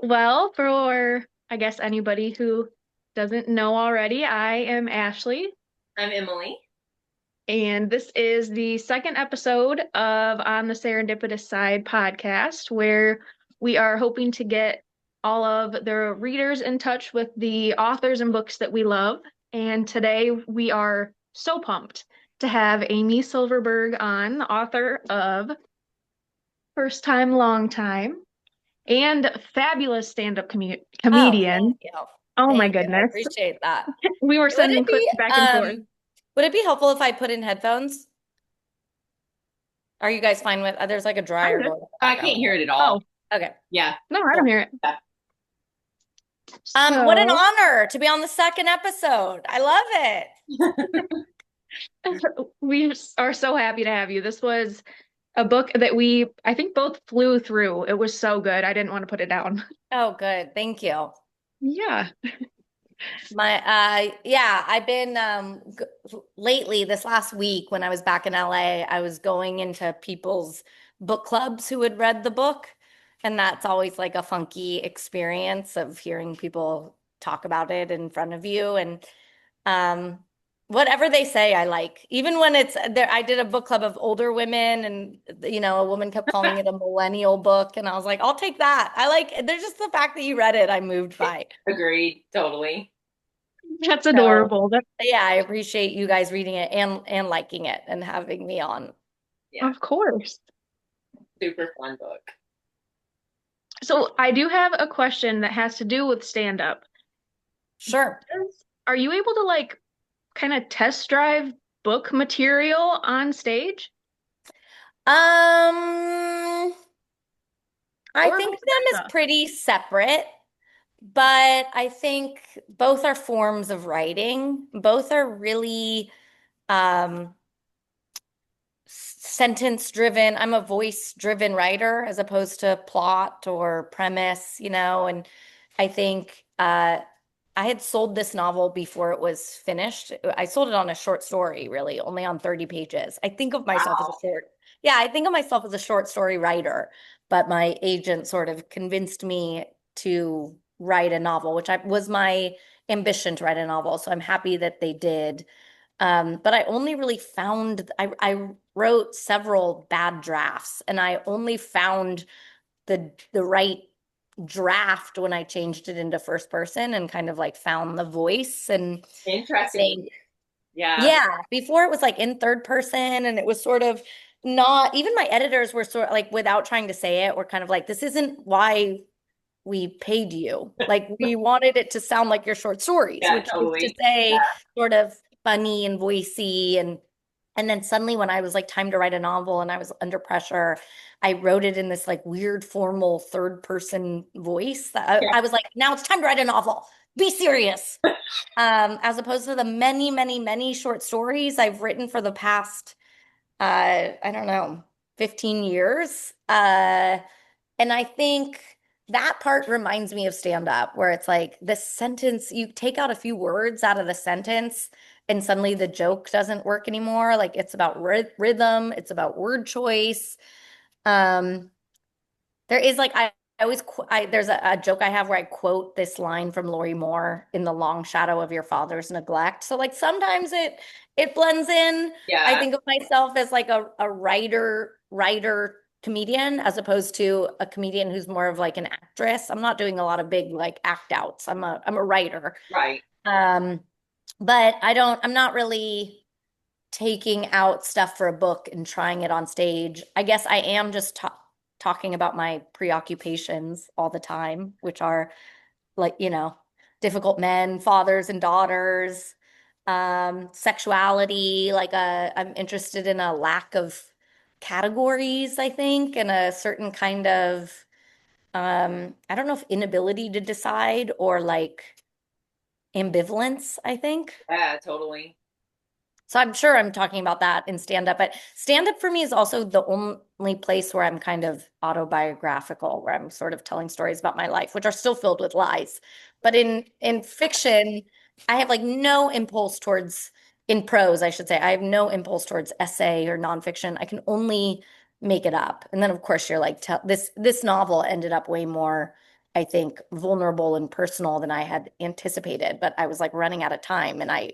Well, for I guess anybody who doesn't know already, I am Ashley, I'm Emily. and this is the second episode of On the Serendipitous Side podcast, where we are hoping to get all of the readers in touch with the authors and books that we love. And today we are so pumped to have Amy Silverberg on, the author of First Time, Long Time, and fabulous stand-up Oh, thank comedian. you. Oh my Thank you. I goodness. appreciate that. We were Would sending it clips be back and forth. um would it be helpful if I put in headphones? Are you guys fine with there's like a I'm dryer good. going in the I background. can't hear it at all. Oh, Okay, Yeah. no, I don't cool. hear it. Yeah. What an So, honor to be on the second episode. I love it. we are so happy to have you. This was a book that I think, both flew through. It was so good. I didn't want to put it down. Oh, good. Thank you. Yeah. Yeah, I've been lately this last week when I was back in LA, I was going into people's book clubs who had read the book, and that's always like a funky experience of hearing people talk about it in front of you and um whatever they say I like. Even when it's there, I did a book club of older women and a woman kept calling it a millennial book and I was like, I'll take that. I like there's just the fact that you read it, I'm moved by. Agreed. Totally. That's So, adorable. yeah, I appreciate you guys reading it and liking it and having me on. Yeah. Of course. Super fun book. So I do have a question that has to do with stand-up. Sure. Are you able to like kind of test drive book material on stage I or think vice of them as versa? pretty separate, but I think both are forms of writing. Both are really um sentence driven. I'm a voice driven writer as opposed to plot or premise, and I think I had sold this novel before it was finished. I sold it on a short story, really, only on 30 pages. I think of myself as a Wow. yeah, I think of myself as a short story writer, but my agent sort of convinced me to write a novel, which was my ambition to write a novel. So I'm happy that they did. But I only really found I wrote several bad drafts, and I only found the right draft when I changed it into first person and kind of like found the voice and Interesting. think, Yeah. yeah, before it was like in third person and it was sort of not even my editors were sort of like without trying to say it were kind of like this isn't why we paid you. Like we wanted it to sound like your short stories, Yeah, which is to totally. say sort of funny and voicey and then suddenly when I was like time to write a novel and I was under pressure, I wrote it in this like weird formal third person voice that Yeah. I was like, now it's time to write a novel. Be serious. As opposed to the many, many, many short stories I've written for the past I don't know, 15 years. And I think that part reminds me of stand up, where it's like the sentence, you take out a few words out of the sentence, and suddenly the joke doesn't work anymore. Like it's about rhythm, it's about word choice. Um, there is like I always there's a joke I have where I quote this line from Lori Moore in The Long Shadow of Your Father's Neglect. So like sometimes it blends in. I Yeah. think of myself as like a writer comedian as opposed to a comedian who's more of like an actress. I'm not doing a lot of big like act outs. I'm a writer. Right. Um, but I'm not really taking out stuff for a book and trying it on stage. I guess I am just talking about my preoccupations all the time, which are like, difficult men, fathers and daughters, sexuality, like I'm interested in a lack of categories, I think, and a certain kind of I don't know if inability to decide or like ambivalence, I think. Yeah, totally. So I'm sure I'm talking about that in stand up, but stand up for me is also the only place where I'm kind of autobiographical, where I'm sort of telling stories about my life, which are still filled with lies. But in fiction, I have like no impulse towards in prose, I should say. I have no impulse towards essay or nonfiction. I can only make it up. And then of course you're like this novel ended up way more, I think, vulnerable and personal than I had anticipated, but I was like running out of time and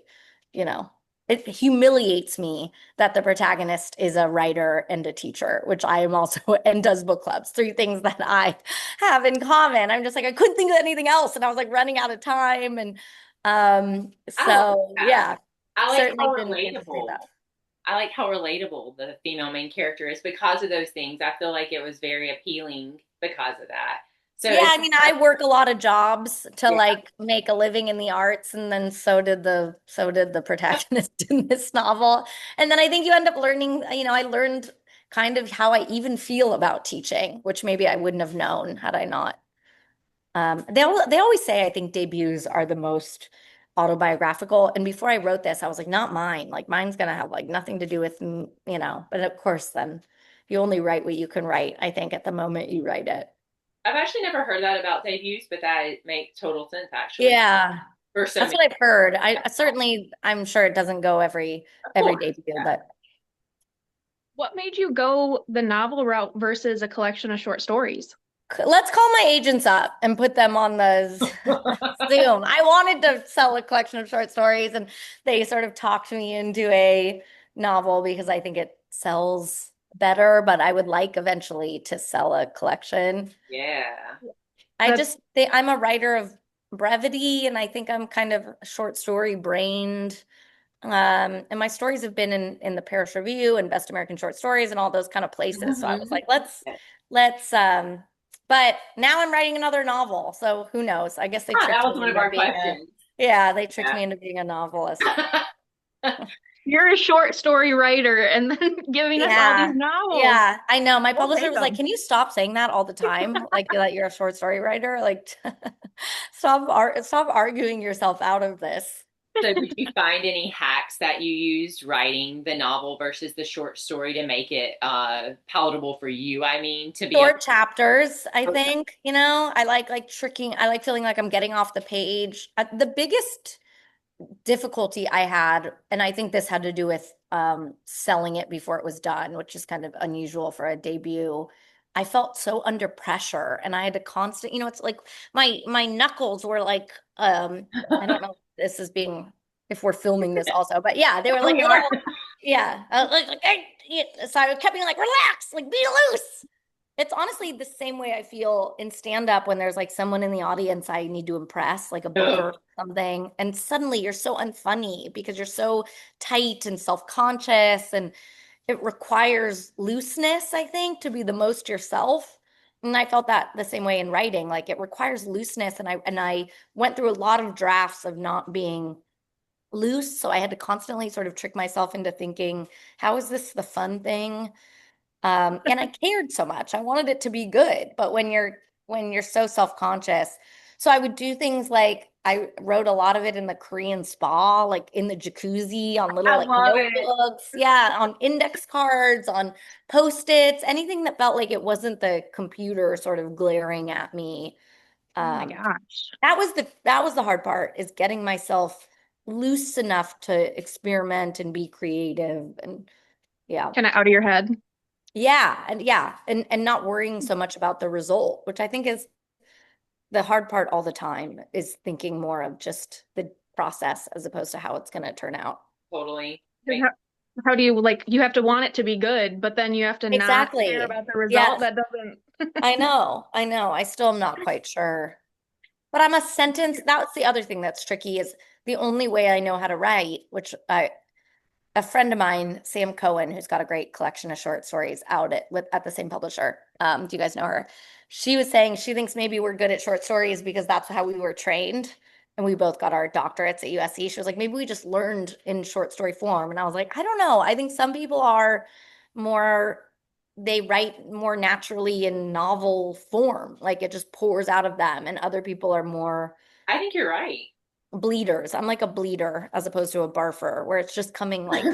you know, it humiliates me that the protagonist is a writer and a teacher, which I am also and does book clubs. Three things that I have in common. I'm just like I couldn't think of anything else and I was like running out of time and I like so that. yeah, I like certainly how didn't anticipate relatable. that. I like how relatable the female main character is because of those things. I feel like it was very appealing because of that. So Yeah, it's I mean, I work a lot of jobs to yeah. like make a living in the arts, and then so did the protagonist in this novel. And then I think you end up learning, I learned kind of how I even feel about teaching, which maybe I wouldn't have known had I not. They always say I think debuts are the most autobiographical. And before I wrote this, I was like, not mine. Like mine's gonna have like nothing to do with, But of course, then you only write what you can write, I think, at the moment you write it. I've actually never heard that about debuts, but that makes total sense actually Yeah, for so that's many. what I've heard. I'm sure it doesn't go Of every course. debut, Yeah. but What made you go the novel route versus a collection of short stories? let's call my agents up and put them on the Zoom. I wanted to sell a collection of short stories, and they sort of talked me into a novel because I think it sells better, but I would like eventually to sell a collection. Yeah. That's I'm a writer of brevity, and I think I'm kind of short story brained. And my stories have been in the Paris Review and Best American Short Stories and all those kind of places. So I was Mhm. like, let's but now I'm writing another novel. So who knows? I guess they Ah, that tricked was me one of into our being questions. they tricked Yeah. me into being a novelist. you're a short story writer and then giving us all these Yeah. novels. Yeah, I know. My We'll publisher take was like, them. "Can you stop saying that all the time? Like that you're a short story writer? Like stop arguing yourself out of this." So did you find any hacks that you used writing the novel versus the short story to make it palatable for you? I mean, to be able Short chapters, I to. think, I like tricking, I like feeling like I'm getting off the page. The biggest difficulty I had, and I think this had to do with selling it before it was done, which is kind of unusual for a debut. I felt so under pressure and I had to constant, it's like my knuckles were like I don't know if this is being if we're filming this also, but yeah, they were like We are. little yeah, yeah, so I kept being like relax, like be loose. It's honestly the same way I feel in stand up when there's like someone in the audience I need to impress, like a booker or something. And suddenly you're so unfunny because you're so tight and self-conscious. And it requires looseness, I think, to be the most yourself. And I felt that the same way in writing. Like it requires looseness. And I went through a lot of drafts of not being loose. So I had to constantly sort of trick myself into thinking, how is this the fun thing? And I cared so much. I wanted it to be good. But when you're so self-conscious, so I would do things like I wrote a lot of it in the Korean spa, like in the jacuzzi, on little I like love it. notebooks, yeah, on index cards, on post-its, anything that felt like it wasn't the computer sort of glaring at me. Oh my Um, gosh. that was the hard part is getting myself loose enough to experiment and be creative and yeah. Kind of out of your head. Yeah, and not worrying so much about the result, which I think is the hard part all the time, is thinking more of just the process as opposed to how it's going to turn out. Totally. 'Cause how do you like you have to want it to be good, but then you have to not care Exactly. about the result Yes, that doesn't. I know. I know. I still am not quite sure. But I'm a sentence. That's the other thing that's tricky is the only way I know how to write, which a friend of mine, Sam Cohen, who's got a great collection of short stories out at the same publisher. Do you guys know her? She was saying she thinks maybe we're good at short stories because that's how we were trained. And we both got our doctorates at USC. She was like, maybe we just learned in short story form. And I was like, I don't know. I think some people are more, they write more naturally in novel form. Like it just pours out of them. And other people are more I think you're right. bleeders. I'm like a bleeder as opposed to a barfer, where it's just coming like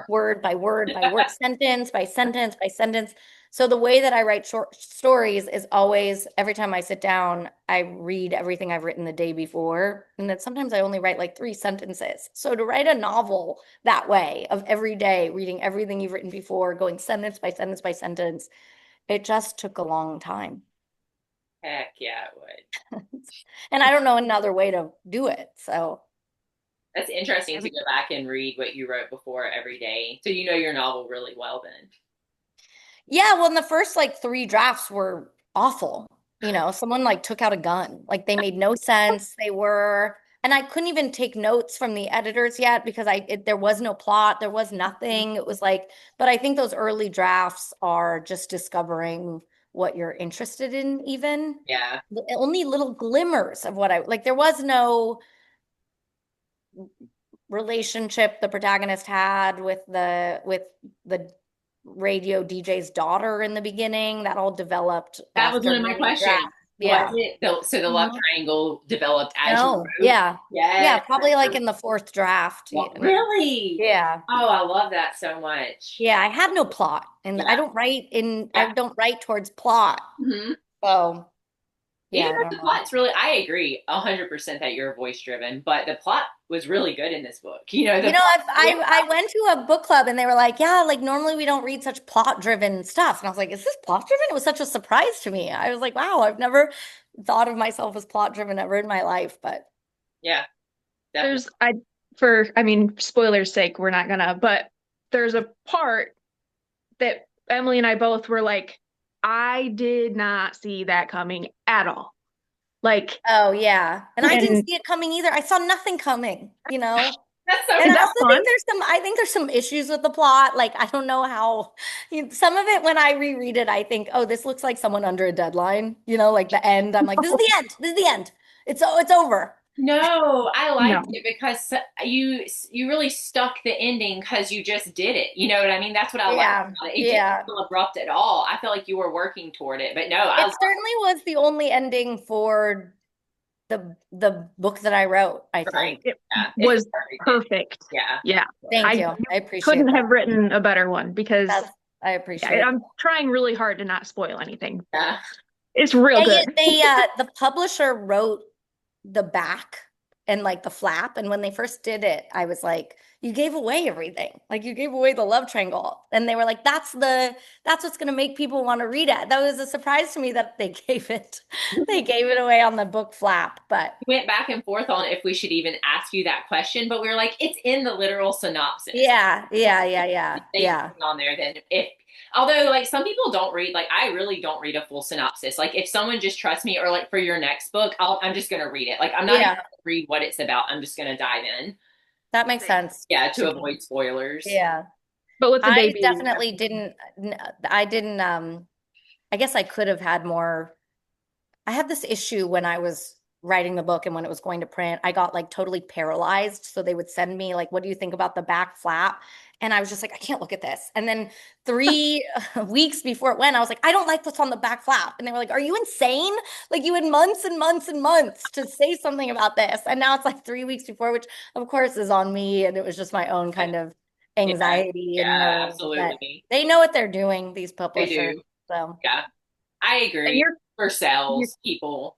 word by word by word, sentence by sentence by sentence. So the way that I write short stories is always every time I sit down, I read everything I've written the day before. And then sometimes I only write like 3 sentences. So to write a novel that way of every day, reading everything you've written before, going sentence by sentence by sentence, it just took a long time. Heck yeah, it would. And I don't know another way to do it. So That's interesting to go back and read what you wrote before every day. So you know your novel really well then. yeah, well, in the first like 3 drafts were awful. Someone like took out a gun. Like they made no sense. And I couldn't even take notes from the editors yet because there was no plot, there was nothing. It was like, but I think those early drafts are just discovering what you're interested in, even. Yeah. Only little glimmers of what I like. There was no relationship the protagonist had with the radio DJ's daughter in the beginning. That all developed That was after one of my many questions. drafts. Was Yeah. it so the love Mhm. triangle developed as you No. wrote? Yeah. Yeah. Yes. Probably like in the fourth draft. Well, really? Yeah. Oh, I love that so much. Yeah. I had no plot, and Yeah. I Yeah. don't write towards plot. Hmm. So yeah, Even I if don't the know. plot's really, I agree 100% that you're voice driven, but the plot was really good in this book. You know, the plot, yeah, I went to a book club and they were like, yeah, like normally we don't read such plot driven stuff. And I was like, is this plot driven? It was such a surprise to me. I was like, wow, I've never thought of myself as plot driven ever in my life. But yeah, definitely. There's I mean, spoilers sake, we're not gonna, but there's a part that Emily and I both were like, I did not see that coming at all. Like, oh yeah. And I didn't and see it coming either. I saw nothing coming, you know? That's so And is I that also fun? think I think there's some issues with the plot. Like, I don't know how some of it when I reread it, I think, oh, this looks like someone under a deadline, like the end. I'm like, this is the end. This is the end. It's over. No, I liked No, it because you really stuck the ending because you just did it. You know what I mean? That's what I liked Yeah. about it. It didn't Yeah. feel abrupt at all. I felt like you were working toward it. But no, I It love certainly was the only ending for the book that I wrote, I it. Right. think. it Yeah, it's was perfect. perfect. Yeah. Yeah, Thank I you. I appreciate couldn't that. have written a better one because That's I yeah, appreciate that. I'm trying really hard to not spoil anything. Yeah. It's real They good. they the publisher wrote the back and like the flap, and when they first did it, I was like, you gave away everything. Like you gave away the love triangle. And they were like, that's what's gonna make people want to read it. That was a surprise to me that they gave it they gave it away on the book flap. But We went back and forth on if we should even ask you that question, but we were like, it's in the literal synopsis. yeah, yeah, yeah, yeah, They put yeah. it on there then if although like some people don't read, like I really don't read a full synopsis. Like if someone just trusts me or like for your next book, I'm just gonna read it. Like I'm not even Yeah, gonna read what it's about. I'm just gonna dive in. that makes sense Yeah, to to me. avoid spoilers. Yeah. But with the I baby, definitely didn't I didn't I guess I could have had more. I had this issue when I was writing the book and when it was going to print. I got like totally paralyzed. So they would send me like, what do you think about the back flap? And I was just like, I can't look at this. And then 3 weeks before it went, I was like, I don't like what's on the back flap. And they were like, are you insane? Like you had months and months and months to say something about this. And now it's like 3 weeks before, which of course is on me. And it was just my own kind of Yeah, anxiety and yeah, nerves. But absolutely. they know what they're doing, these They publishers. do. So Yeah, I and agree. For your sales people.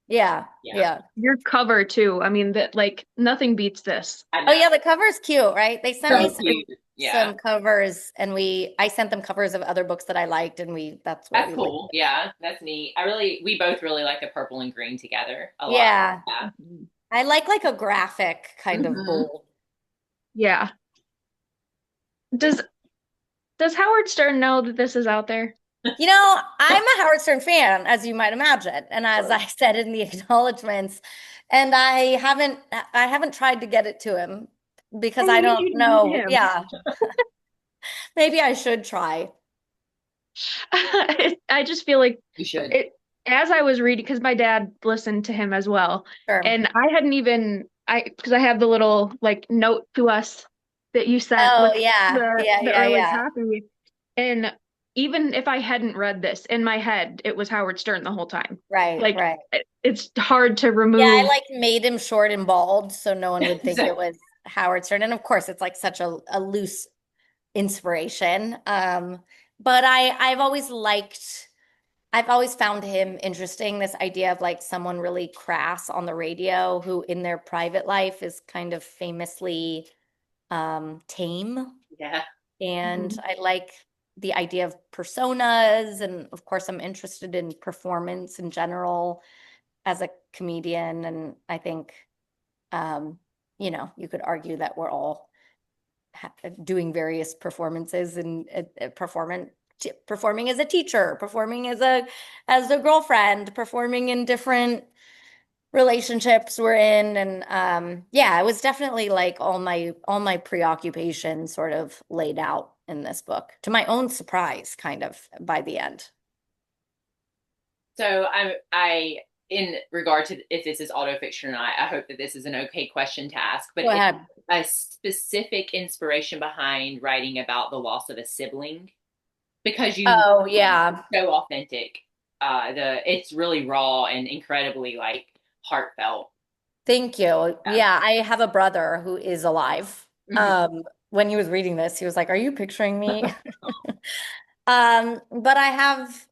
yeah, Yeah, yeah. your cover too. I mean, that like nothing beats this. I Oh know. yeah, the cover's cute, right? They sent me So cute. Yeah, some covers and I sent them covers of other books that I liked and that's what that's we liked. cool. Yeah, that's neat. We both really like the purple and green together a lot. Yeah. Yeah. Mhm. I like a graphic kind of Hmm. bold. Yeah. Does does Howard Stern know that this is out there? I'm a Howard Stern fan, as you might imagine, and as I said in the acknowledgments, and I haven't tried to get it to him because Oh, I maybe don't you need know. him. Yeah, maybe I should try. I just feel like You should. it as I was reading because my dad listened to him as well, Sure. and I hadn't even I because I have the little like note to us that you sent Oh with yeah, yeah, the yeah, early yeah. copy, and even if I hadn't read this in my head, it was Howard Stern the whole time. Right, Like right. it's hard to Yeah, I remove. like made him short and bald so no one would think it was Howard Stern. And of course, it's like such a loose inspiration. But I've always found him interesting, this idea of like someone really crass on the radio who in their private life is kind of famously tame. Yeah. And Mhm. I like the idea of personas. And of course, I'm interested in performance in general as a comedian. And I think, um, you could argue that we're all doing various performances and performing as a teacher, performing as a girlfriend, performing in different relationships we're in. And yeah, it was definitely like all my preoccupations sort of laid out in this book to my own surprise, kind of by the end. So I in regard to if this is autofiction or not, I hope that this is an okay question to ask, but Go is ahead. a specific inspiration behind writing about the loss of a sibling? Because Oh, yeah. so authentic. It's really raw and incredibly like heartfelt. Thank you. Yeah. Yeah, I have a brother who is alive. Mhm. When he was reading this, he was like, "Are you picturing me?" But I have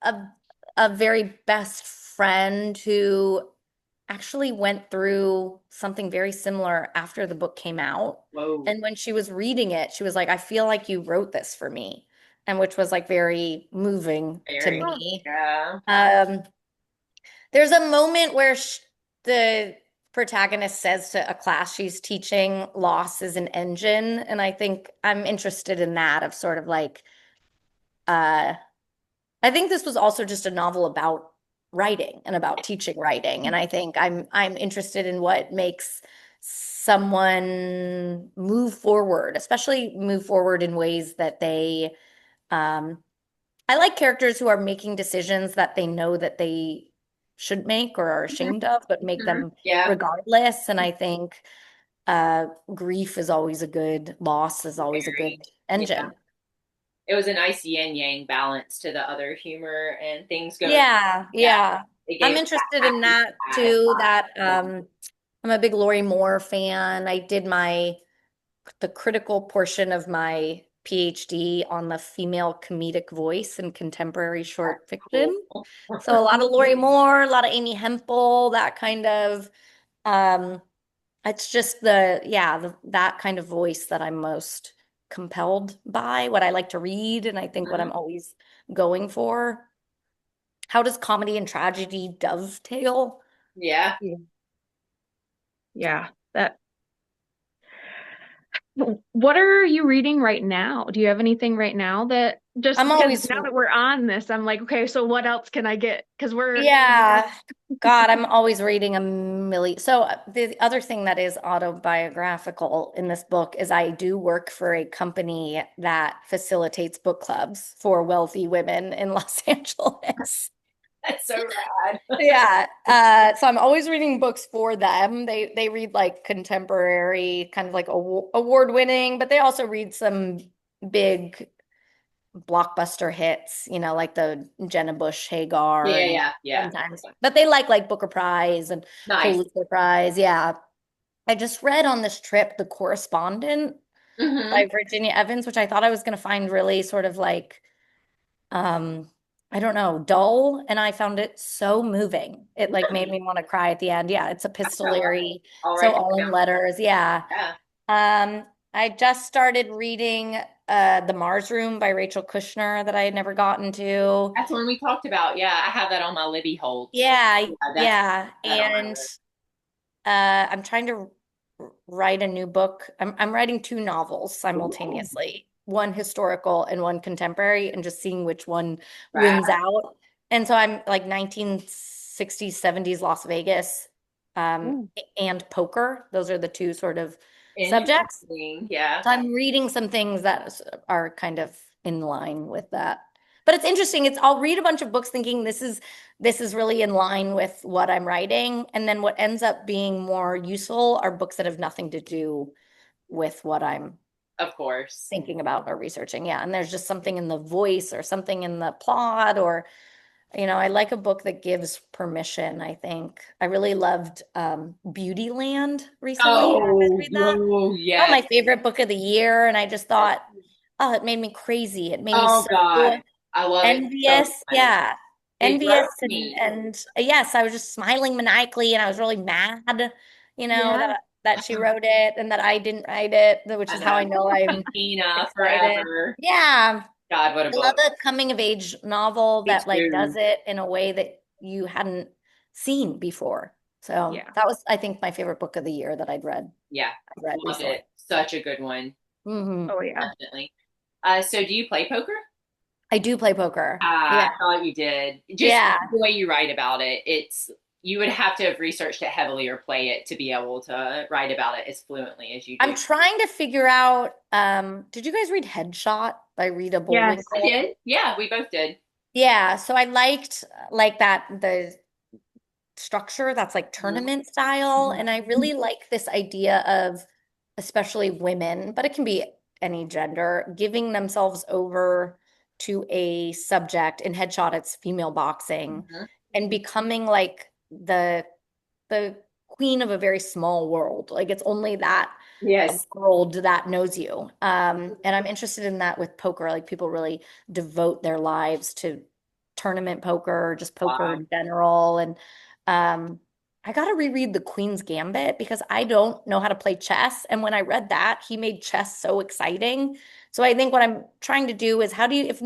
a very best friend who actually went through something very similar after the book came out. Whoa. And when she was reading it, she was like, "I feel like you wrote this for me." And which was like very moving to Very. Oh, me. Yeah. Um, there's a moment where the protagonist says to a class she's teaching, loss is an engine. And I think I'm interested in that of sort of like, uh, I think this was also just a novel about writing and about teaching writing. And I think I'm interested in what makes someone move forward, especially move forward in ways that um, I like characters who are making decisions that they know that they should make or are ashamed of, but make Mhm. them Yeah. regardless. And I think grief is always a good, loss is always a good Very. Yeah. engine. It was a nice yin yang balance to the other humor and things going. Yeah, Yeah. yeah. It I'm gave it that interested in happy that side. too. That I'm a big Lori Moore fan. I did the critical portion of my PhD on the female comedic voice in contemporary short Cool. fiction. So a lot of Lori Moore, a lot of Amy Hempel, that kind of um it's just that kind of voice that I'm most compelled by, what I like to read, and I think what Mhm. I'm always going for. How does comedy and tragedy dovetail? Yeah. yeah. Yeah. That. What are you reading right now? Do you have anything right now that just I'm because always now that we're on this, I'm like, okay, so what else can I get? Because we're Yeah. God, I'm always reading a million. So the other thing that is autobiographical in this book is I do work for a company that facilitates book clubs for wealthy women in Los Angeles. That's so rad. Yeah. So I'm always reading books for them. They read like contemporary, kind of like award winning, but they also read some big blockbuster hits, like the Jenna Bush Hagar Yeah, and yeah, yeah. sometimes, but they like Booker Prize and Nice. Pulitzer Prize. Yeah. I just read on this trip The Correspondent Hmm. by Virginia Evans, which I thought I was going to find really sort of like, um, I don't know, dull. And I found it so moving. It like made me want to cry at the end. Yeah. It's epistolary. All So right. all in letters. Yeah. Yeah. I just started reading The Mars Room by Rachel Kushner that I had never gotten to. That's one we talked about. Yeah, I have that on my Libby holds. Yeah, Yeah, that's yeah. that on my And list. I'm trying to write a new book. I'm writing two novels Ooh, simultaneously, one historical and one contemporary, and just seeing which one right. wins out. And so I'm like 1960s, 70s Las Vegas, Ooh. and poker. Those are the two sort of subjects. Interesting. Yeah, So I'm reading some things that are kind of in line with that. But it's interesting. I'll read a bunch of books thinking this is really in line with what I'm writing, and then what ends up being more useful are books that have nothing to do with what I'm of course. thinking about or researching. Yeah, and there's just something in the voice or something in the plot or I like a book that gives permission, I think. I really loved Beautyland recently. Did you guys Oh, read that? Oh, yes. my favorite book of the year. And I just thought, oh, it made me crazy. It made me Oh so God, I love it so envious. much. Yeah. It Envious broke me. and yes, I was just smiling maniacally and I was really mad, Yeah. that she wrote it and that I didn't write it, which I is how I know. know I'm Tina excited. forever. Yeah. God, what a I love book. a coming of age novel Me that like does too. it in a way that you hadn't seen before. So Yeah. that was, I think, my favorite book of the year that Yeah, I've read loved recently. it. Such a good one. Hmm. Oh yeah. Definitely. So do you play poker? I do play poker. Yeah. I thought you did. Just Yeah. the way you write about it, you would have to have researched it heavily or play it to be able to write about it as fluently as you I'm do. trying to figure out, did you guys read Headshot by Rita Yes. I Bullwinkle? did. Yeah, we both did. Yeah, so I liked like that the structure that's like Mhm. tournament style. Mhm. And I really like this idea of, especially women, but it can be any gender, giving themselves over to a subject. In Headshot, it's female boxing, Mhm. and becoming like the queen of a very small world. Like it's only that Yes. world that knows you. And I'm interested in that with poker. Like people really devote their lives to tournament poker, just poker Wow. in general. And um, I got to reread The Queen's Gambit because I don't know how to play chess. And when I read that, he made chess so exciting. So I think what I'm trying to do is how do you, if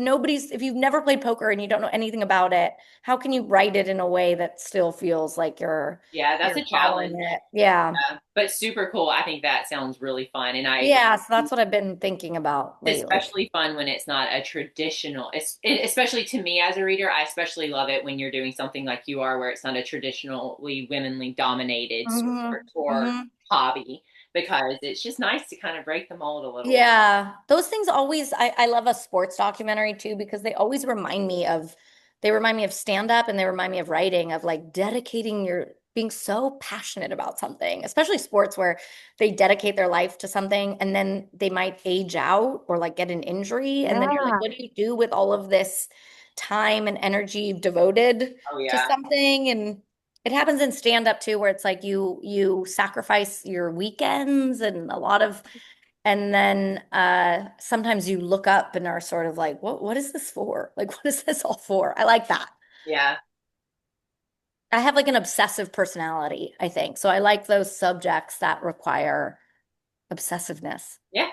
you've never played poker and you don't know anything about it, how can you write it in a way that still feels like Yeah, that's you're a following challenge. it? Yeah. But super cool. I think that sounds really fun. And I Yeah, so that's what I've been thinking about lately. especially fun when it's not a traditional, especially to me as a reader, I especially love it when you're doing something like you are, where it's not a traditionally womenly dominated sport Hmm. or Hmm. hobby, because it's just nice to kind of break the mold a little. Yeah, those things always, I love a sports documentary too because they remind me of stand up and they remind me of writing, of like being so passionate about something, especially sports where they dedicate their life to something and then they might age out or like get an injury. And then you're like, Yeah. what do you do with all of this time and energy you've devoted Oh to yeah, something? And it happens in stand up too, where it's like you sacrifice your weekends and a lot of and then sometimes you look up and are sort of like, what is this for? Like, what is this all for? I like that. yeah, I have like an obsessive personality, I think. So I like those subjects that require obsessiveness. yeah.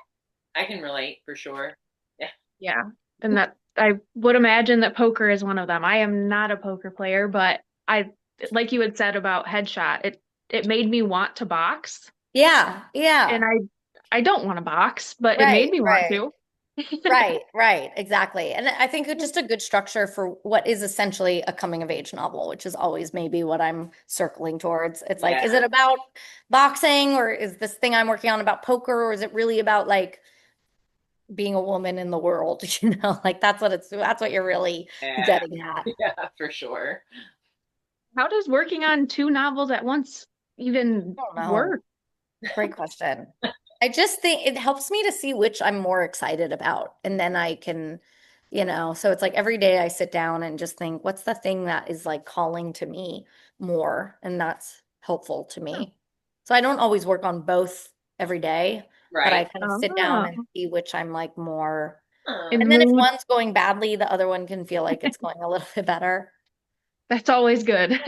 I can relate for sure. Yeah, Yeah. And that I would imagine that poker is one of them. I am not a poker player, but I like you had said about Headshot, it made me want to box. Yeah, And yeah. I don't want to box, but it made Right, me want right. to. Right, right, exactly. And I think it's just a good structure for what is essentially a coming of age novel, which is always maybe what I'm circling towards. It's like, yeah, is it about boxing or is this thing I'm working on about poker or is it really about like being a woman in the world, like that's what you're really yeah, getting at. yeah, for sure. How does working on two novels at once even I don't know. work? Great question. I just think it helps me to see which I'm more excited about. And then I can, so it's like every day I sit down and just think, what's the thing that is like calling to me more? And that's helpful to me. So I don't always work on both every day, but I Right. kind of sit down and Oh, see which I'm like more. in And then if mood. one's going badly, the other one can feel like it's going a little bit better. That's always good.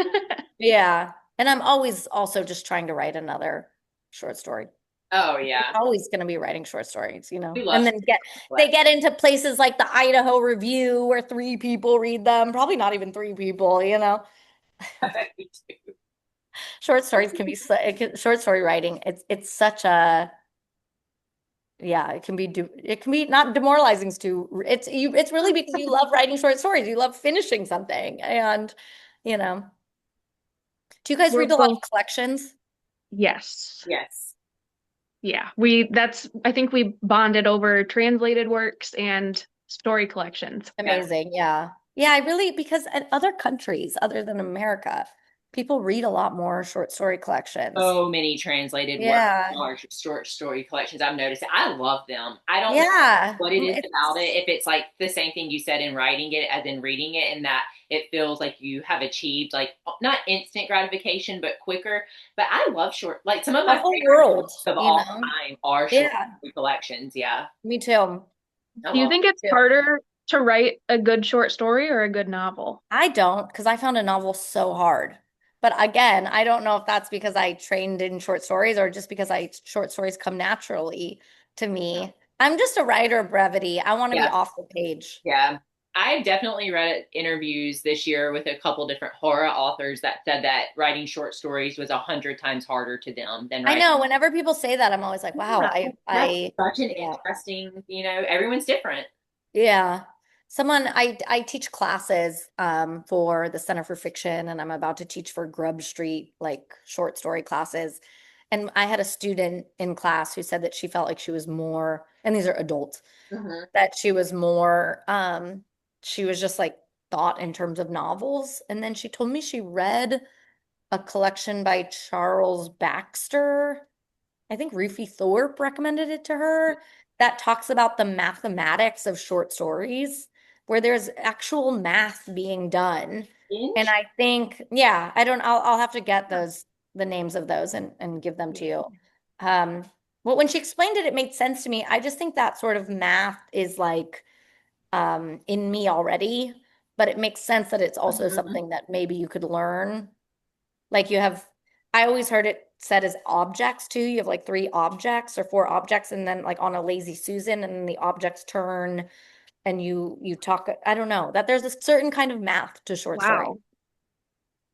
Yeah. And I'm always also just trying to write another short story. Oh I'm yeah, always going to be writing short stories, we and love then they Flex. get into places like the Idaho Review where three people read them, probably not even three people. Short stories can be short story writing. It's such a yeah, it can be not demoralizing to it's really because you love writing short stories. You love finishing something. And you know, do you guys We're read a lot both, of collections? yes. Yes. Yeah. I think we bonded over translated works and story collections. Yeah. Amazing. Yeah. Yeah, I really because in other countries other than America, People read a lot more short story collections. So many translated works, Yeah. large short story collections. I've noticed it. I love them. I don't know Yeah. what it is about it. It's If it's like the same thing you said in writing it as in reading it, and that it feels like you have achieved like not instant gratification, but quicker. But I love short, like some of a my whole favorite world, books of you all know? time are short Yeah. story collections. Yeah, Me too. I Do you love think it's Too. harder to write a good short story or a good novel? I don't, because I found a novel so hard. But again, I don't know if that's because I trained in short stories or just because short stories come naturally to me. I'm just a writer of brevity. I want to be yeah, off the page. yeah. I've definitely read interviews this year with a couple different horror authors that said that writing short stories was 100 times harder to them than I writing. know whenever people say that, I'm always like, wow, Yeah, that's such an yeah. interesting, everyone's different. Yeah. I teach classes for the Center for Fiction, and I'm about to teach for Grub Street, like short story classes. And I had a student in class who said that she felt like she was more, and these are adults, Hmm. that she was more she was just like thought in terms of novels. And then she told me she read a collection by Charles Baxter. I think Rufi Thorpe recommended it to her, that talks about the mathematics of short stories, where there's actual math being done. And I think, yeah, I'll have to get the names of those and give them to you. Um, but when she explained it, it made sense to me. I just think that sort of math is like in me already, but it makes sense that it's also Mhm. something that maybe you could learn. Like you have, I always heard it said as objects too. You have like three objects or four objects, and then like on a lazy Susan, and then the objects turn, and you talk. I don't know that there's a certain kind of math to short story. Wow.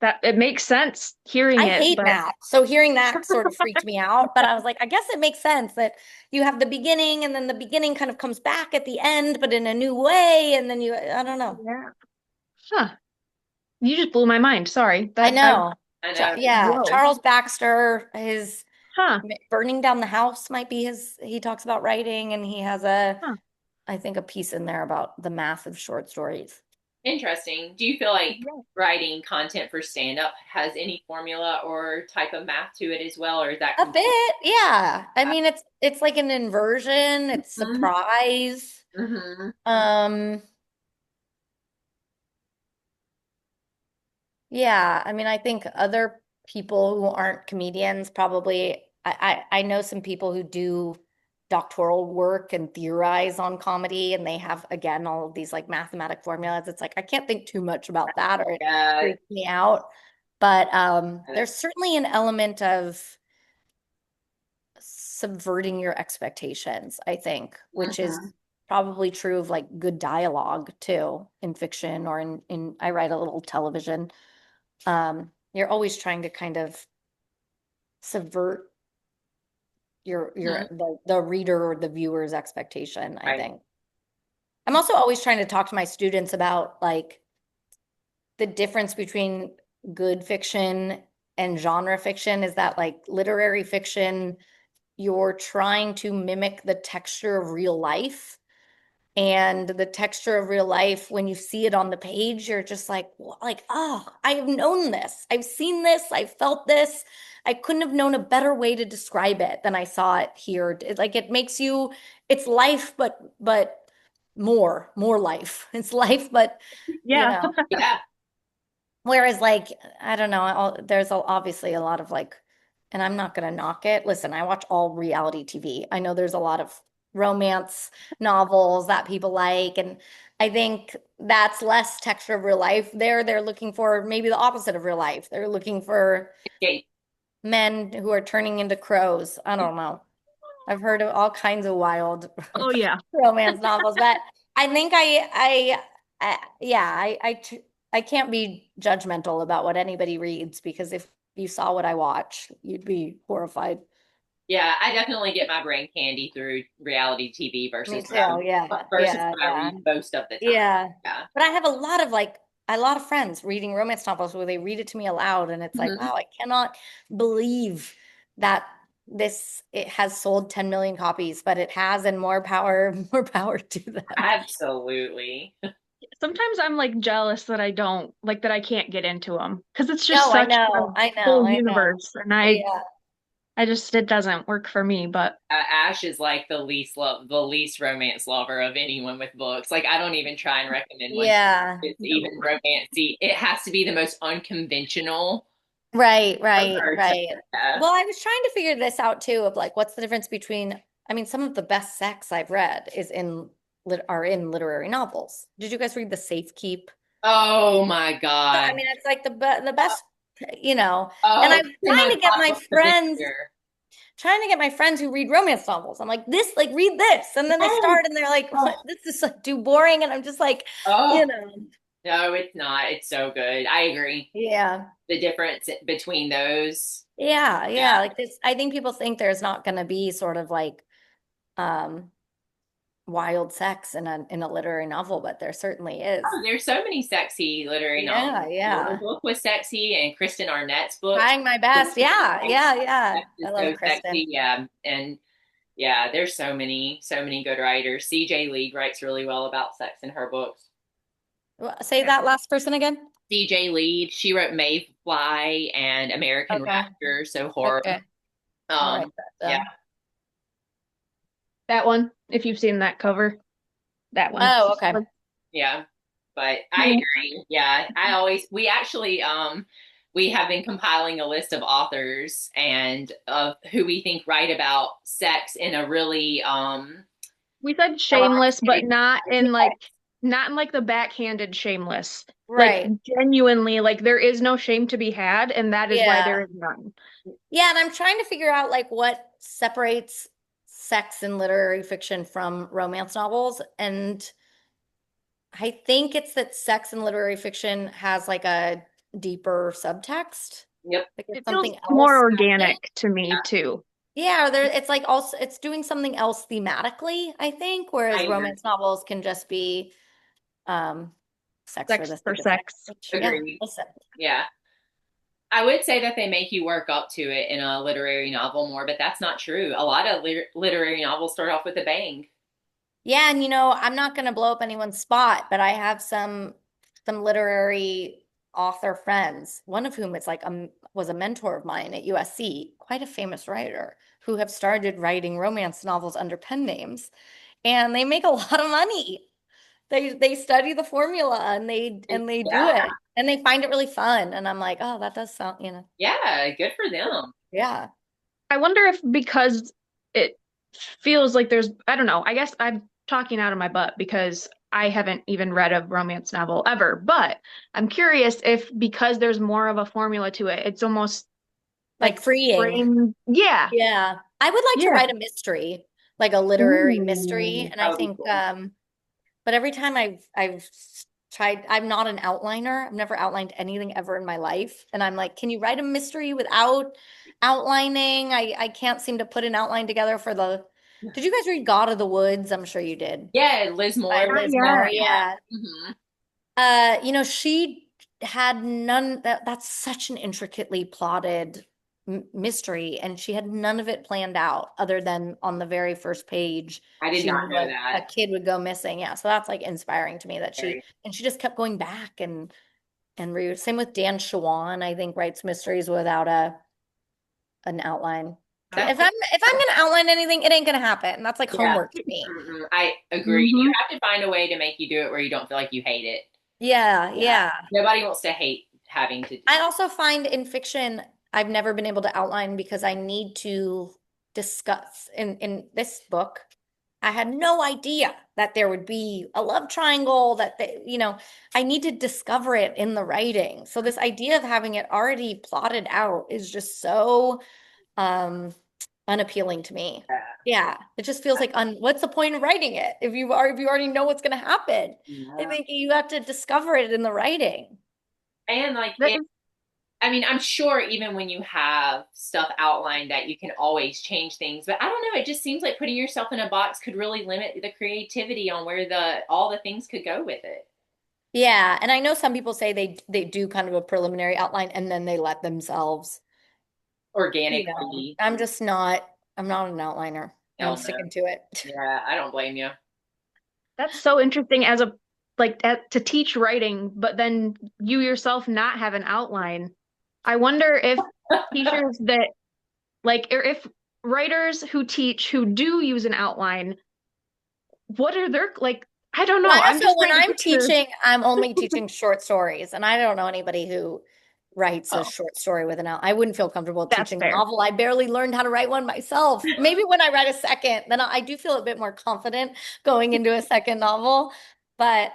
That it makes sense hearing I it, hate but math, so hearing that sort of freaked me out. But I was like, I guess it makes sense that you have the beginning, and then the beginning kind of comes back at the end, but in a new way, and then I don't know. yeah. Huh. You just blew my mind. Sorry. I That I know. I know. Yeah, whoa. Charles Baxter, his Huh. Burning Down the House might be he talks about writing, and he has Huh. I think a piece in there about the math of short stories. Interesting. Do you feel like Yeah. writing content for stand up has any formula or type of math to it as well, or is that A completely? bit, yeah. I mean, it's like an inversion, it's surprise. Mm-hmm. Um, yeah, I mean, I think other people who aren't comedians probably I know some people who do doctoral work and theorize on comedy, and they have again all of these like mathematic formulas. It's like I can't think too much about that or it Yeah. freaks me out. But there's certainly an element of subverting your expectations, I think, which is Mhm. probably true of like good dialogue too in fiction or in I write a little television. You're always trying to kind of subvert Mhm. the reader or the viewer's expectation, I Right. think. I'm also always trying to talk to my students about like the difference between good fiction and genre fiction is that like literary fiction, you're trying to mimic the texture of real life. And the texture of real life, when you see it on the page, you're just like, oh, I have known this. I've seen this. I've felt this. I couldn't have known a better way to describe it than I saw it here. Like it makes you, it's life, but more life. It's life, but you Yeah. know. Yeah. Whereas, like, I don't know, there's obviously a lot of like, and I'm not going to knock it. Listen, I watch all reality TV. I know there's a lot of romance novels that people like, and I think that's less texture of real life. They're looking for maybe the opposite of real life. They're looking for Escape. men who are turning into crows. I don't know. I've heard of all kinds of wild Oh yeah. romance novels, but I think yeah, I can't be judgmental about what anybody reads because if you saw what I watch, you'd be horrified. Yeah, I definitely get my brain candy through reality TV Me versus too. Yeah, yeah, what I yeah, read most of the time. yeah. Yeah. But I have a lot of friends reading romance novels where they read it to me aloud, and it's like, Mhm. wow, I cannot believe that it has sold 10 million copies, but it has, and more power, more power to them. Absolutely. sometimes I'm like jealous that I don't like that I can't get into them because it's just No, I such a know, I know, full I know. universe, and Yeah. I just it doesn't work for me. But Ash is like the least romance lover of anyone with books. Like I don't even try and recommend one Yeah. that's even no. romancy. It has to be the most unconventional Right, for right, her to right. have. Well, I was trying to figure this out too of like what's the difference between I mean, some of the best sex I've read is in lit are in literary novels. Did you guys read The Safekeep? Oh my I God. mean, it's like the best, you know. And Oh, I'm the trying most to get hot my book of this friends year. who read romance novels. I'm like, this, like, read this. And then they Yes. start and they're like, Oh, what? This is like too boring. And I'm just like, you oh, know, no, it's not. It's so good. I agree. yeah. The difference between those. Yeah, Yeah. yeah. Like this, I think people think there's not going to be sort of like um wild sex in a literary novel, but there certainly is. Oh, there's so many sexy literary Yeah, novels. Your yeah. book was sexy, and Kristen Arnett's book Trying my best. Yeah, yeah, yeah. I is love so Kristen. sexy. Yeah, and yeah, there's so many good writers. C.J. League writes really well about sex in her books. Say that last person again. C.J. Lead, she wrote Mayfly and American Okay. Rapture, so horror. Okay. I'll write Um, that yeah, down. That one, if you've seen that cover, that one. Oh, okay. Like, yeah. But I yeah. agree. Yeah, we actually we have been compiling a list of authors and of who we think write about sex in a really We said shameless, but erotic. not in like the backhanded shameless. Like Right. genuinely, like there is no shame to be had, and that is why there Yeah. is none. Yeah, and I'm trying to figure out like what separates sex in literary fiction from romance novels. And I think it's that sex in literary fiction has like a deeper subtext. Yep. Like there's It feels something more else happening. organic to me too. Yeah, or there it's like also it's doing something else thematically, I think, I whereas agree. romance novels can just be um sex for Sex the for sake of sex. sex. Which yeah, Agree. listen. Yeah. I would say that they make you work up to it in a literary novel more, but that's not true. A lot of literary novels start off with a bang. Yeah, and I'm not going to blow up anyone's spot, but I have some literary author friends, one of whom is like was a mentor of mine at USC, quite a famous writer, who have started writing romance novels under pen names, and they make a lot of money. They study the formula and they do Yeah. it, and they find it really fun. And I'm like, oh, that does sound, Yeah. Good for them. yeah. I wonder if because it feels like there's, I don't know, I guess I'm talking out of my butt because I haven't even read a romance novel ever, but I'm curious if because there's more of a formula to it, it's almost Like like freeing. framed. Yeah. Yeah. I would like to Yeah. write a mystery, like a literary mystery. Ooh. And I That would be think, cool. but every time I've tried, I'm not an outliner. I've never outlined anything ever in my life. And I'm like, can you write a mystery without outlining? I can't seem to put an outline together for the. Did you guys read God of the Woods? I'm sure you did. Yeah, Liz By Moore Not was Liz one. Moore. yet. Yeah. Yeah. She had none that's such an intricately plotted mystery, and she had none of it planned out other than on the very first page I did she not knew know a that. kid would go missing. Yeah, so that's like inspiring to me that Very. she just kept going back and re same with Dan Shawan, I think writes mysteries without a an outline. That's If I'm gonna outline anything, it ain't gonna happen. That's like yeah. homework to me. I agree. You Hmm. have to find a way to make you do it where you don't feel like you hate it. Yeah, Yeah. yeah. Nobody wants to hate having to do. I also find in fiction, I've never been able to outline because I need to discuss in this book. I had no idea that there would be a love triangle I need to discover it in the writing. So this idea of having it already plotted out is just so um unappealing to me. Yeah, it just feels like what's the point of writing it if you already know what's going to happen? I Yeah. think you have to discover it in the writing. And like That it, I mean, I'm sure even when you have stuff outlined that you can always change things, but I don't know, it just seems like putting yourself in a box could really limit the creativity on where the all the things could go with it. Yeah, and I know some people say they do kind of a preliminary outline and then they let themselves, Organically. I'm not an outliner. Hell I'm no. sticking to it. Yeah, I don't blame you. that's so interesting as a like to teach writing, but then you yourself not have an outline. I wonder if teachers that like, or if writers who teach who do use an outline, what are their like? I don't know. I'm So just when trying to I'm picture. teaching, I'm only teaching short stories, and I don't know anybody who writes a Oh, short story with an out. I wouldn't feel comfortable that's teaching a fair. novel. I barely learned how to write one myself. Maybe when I write a second, then I do feel a bit more confident going into a second novel. But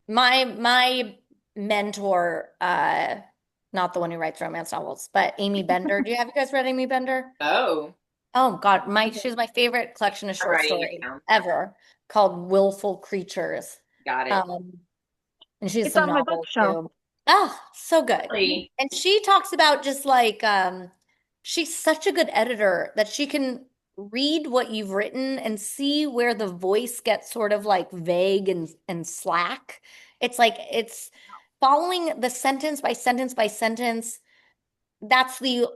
my mentor, not the one who writes romance novels, but Amy Bender. Have you guys read Amy Bender? Oh, Oh God, she's my favorite collection of I'm short writing it stories down. ever called Willful Creatures. Got it. Um, and she has It's some on my novels bookshelf. too. Oh, so good. Really? And she talks about just like she's such a good editor that she can read what you've written and see where the voice gets sort of like vague and slack. It's like it's following the sentence by sentence by sentence. That's the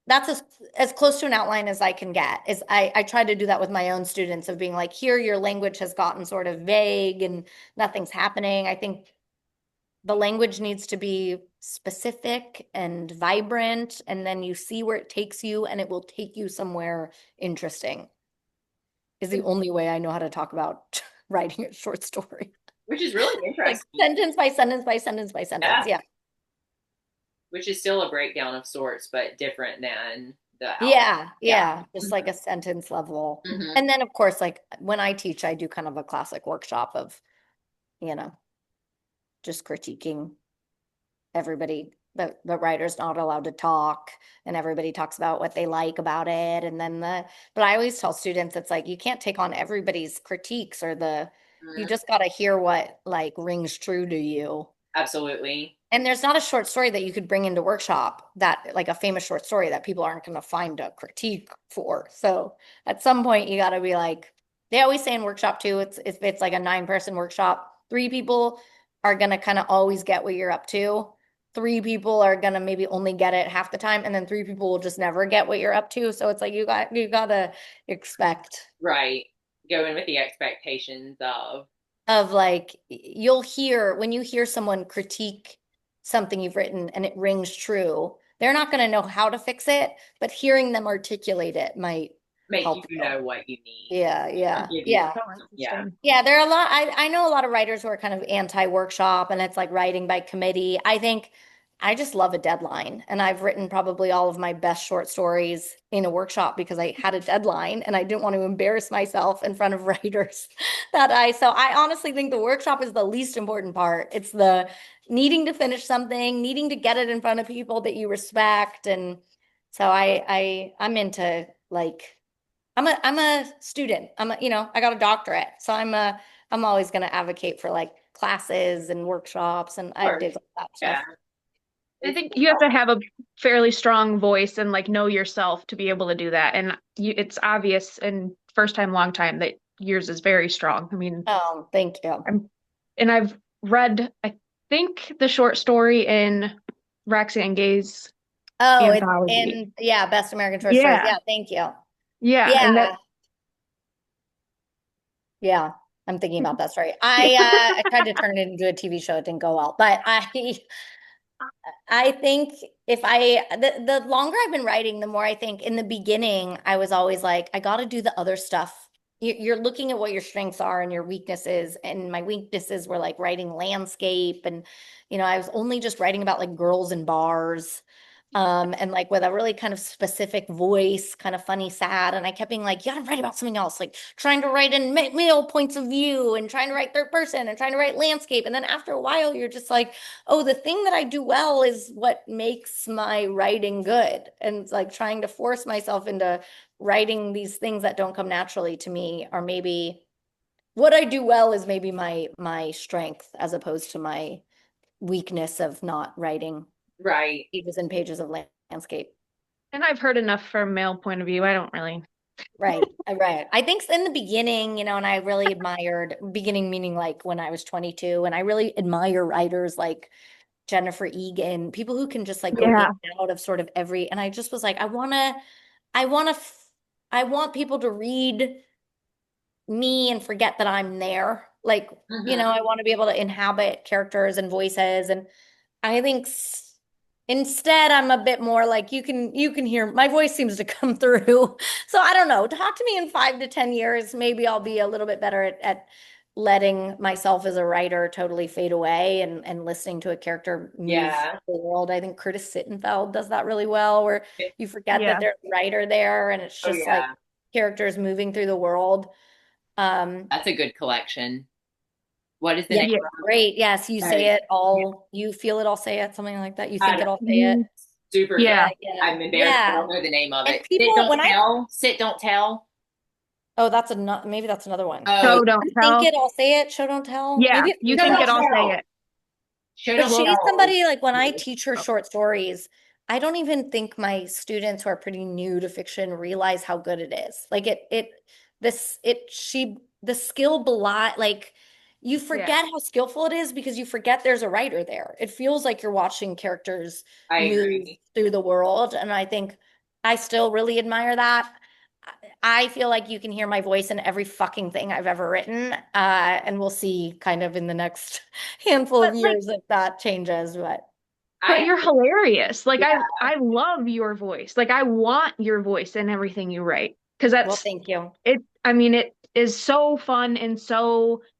that's as close to an outline as I can get. Is I try to do that with my own students of being like, here your language has gotten sort of vague and nothing's happening. I think the language needs to be specific and vibrant, and then you see where it takes you, and it will take you somewhere interesting. Is the only way I know how to talk about writing a short story. Which is really Like interesting. sentence by sentence by sentence by sentence. Yeah. Yeah. Which is still a breakdown of sorts, but different than the outline. Yeah, Yeah. yeah, just like a sentence level. Hmm. And then of course, like when I teach, I do kind of a classic workshop of, you know, just critiquing everybody. The writer's not allowed to talk, and everybody talks about what they like about it. And then but I always tell students, it's like you can't take on everybody's critiques or you just got to hear what like rings true to you. Absolutely. And there's not a short story that you could bring into workshop that like a famous short story that people aren't going to find a critique for. So at some point you got to be like, they always say in workshop too, it's if it's like a 9-person workshop, 3 people are going to kind of always get what you're up to. 3 people are going to maybe only get it half the time, and then 3 people will just never get what you're up to. So it's like you got to expect Right. Go in with the expectations of like you'll hear when you hear someone critique something you've written and it rings true, they're not going to know how to fix it, but hearing them articulate it might make help you you. know what you need Yeah, or yeah, give you yeah. So yeah. interesting. Yeah, there are a lot. I know a lot of writers who are kind of anti-workshop, and it's like writing by committee. I think I just love a deadline. And I've written probably all of my best short stories in a workshop because I had a deadline and I didn't want to embarrass myself in front of writers so I honestly think the workshop is the least important part. It's the needing to finish something, needing to get it in front of people that you respect. And so I'm into like I'm a student. I got a doctorate. So I'm always going to advocate for like classes and workshops, and Of I course. dig all that Yeah. stuff. I It's think you have to have a fairly strong voice and like know yourself to be able to do that. And it's obvious and first time, long time that yours is very strong. I mean, Oh, thank you. I've read, I think, the short story in Roxanne Gay's Oh, it's anthology. in, yeah, Best American Short Stories. Yeah, Yeah, thank you. yeah, and that Yeah, yeah. I'm thinking about that story. I tried to turn it into a TV show. It didn't go well, but I think if the longer I've been writing, the more I think in the beginning, I was always like, I got to do the other stuff. You're looking at what your strengths are and your weaknesses. And my weaknesses were like writing landscape. And, I was only just writing about like girls in bars. And like with a really kind of specific voice, kind of funny, sad. And I kept being like, you gotta write about something else, like trying to write in male points of view and trying to write third person and trying to write landscape. And then after a while, you're just like, oh, the thing that I do well is what makes my writing good. And it's like trying to force myself into writing these things that don't come naturally to me, or maybe what I do well is maybe my strength as opposed to my weakness of not writing right. pages and pages of landscape. and I've heard enough from male point of view. I don't really. Right, right. I think in the beginning, and I really admired beginning meaning like when I was 22, and I really admire writers like Jennifer Egan, people who can just like go in Yeah, and out of sort of every, and I just was like, I want to, I want people to read me and forget that I'm there. Like, Hmm. I want to be able to inhabit characters and voices. And I think instead I'm a bit more like you can hear my voice seems to come through. So I don't know. Talk to me in 5 to 10 years. Maybe I'll be a little bit better at letting myself as a writer totally fade away and listening to a character move Yeah. the world. I think Curtis Sittenfeld does that really well, where you forget that Yeah. there's a writer there and it's Oh just like yeah. characters moving through the world. Um, That's a good collection. What is the yeah, name Yeah. of great. Yes, you say it? it all, you feel it, I'll say it, something like that. You I think don't, it, I'll say it. Mhm. super good. Yeah. Yeah, yeah, I'm embarrassed. I yeah. don't know the name of And it. Sit, people, don't when I, tell. Sit, don't tell. oh, that's another, maybe that's another one. Oh, Show, don't You think tell. it, I'll say it, show, don't tell. Yeah. Maybe it's You show, think that. it, don't I'll say tell. it. Show, But don't Well, she's tell. somebody like when I teach her short stories, I don't even think my students who are pretty new to fiction realize how good it is. Like the skill belie, like you yeah. forget how skillful it is because you forget there's a writer there. It feels like you're watching characters I move agree. through the world. And I think I still really admire that. I feel like you can hear my voice in every fucking thing I've ever written. And we'll see kind of in the next handful But of like, years if that changes. but I you're hilarious. Like yeah. I love your voice. Like I want your voice in everything you write because Well, that's thank you. it. I mean, it is so fun and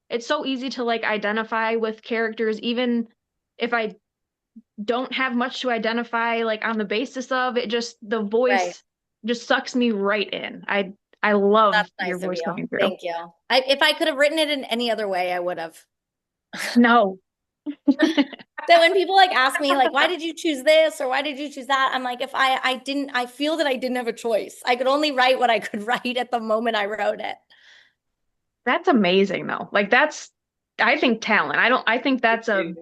it's so easy to like identify with characters, even if I don't have much to identify like on the basis of it. Just the Right. voice just sucks me right in. I Well, love that's your nice of voice you. coming through. Thank you. If I could have written it in any other way, I would have. No. That when people like ask me like, why did you choose this or why did you choose that? I'm like, if I didn't, I feel that I didn't have a choice. I could only write what I could write at the moment I wrote it. That's amazing though. Like that's I think talent. I think that's a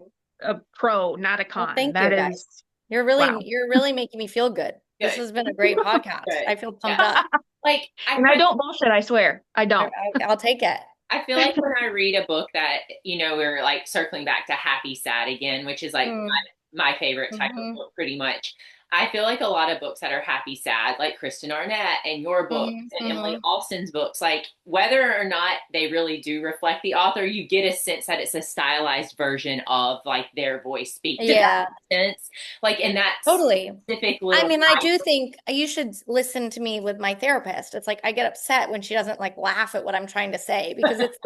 pro, not a Well, con. thank That you guys. is You're wow. really making me feel good. This Good. has been a great podcast. Good. I feel Yeah. pumped up. Like I And I kind don't bullshit, I swear. I don't. I'll take it. I feel like when I read a book that, we're like circling back to happy sad again, which is like Mm, my favorite type of hmm book pretty much. I feel like a lot of books that are happy sad, like Kristen Arnett and your books hmm and Emily hmm Austin's books, like whether or not they really do reflect the author, you get a sense that it's a stylized version of like their voice speak. Does that Yeah, make sense? Like in that totally. specific I little mean, I do think you should listen to me with my therapist. It's like I get upset when she doesn't like laugh at what I'm trying to say because it's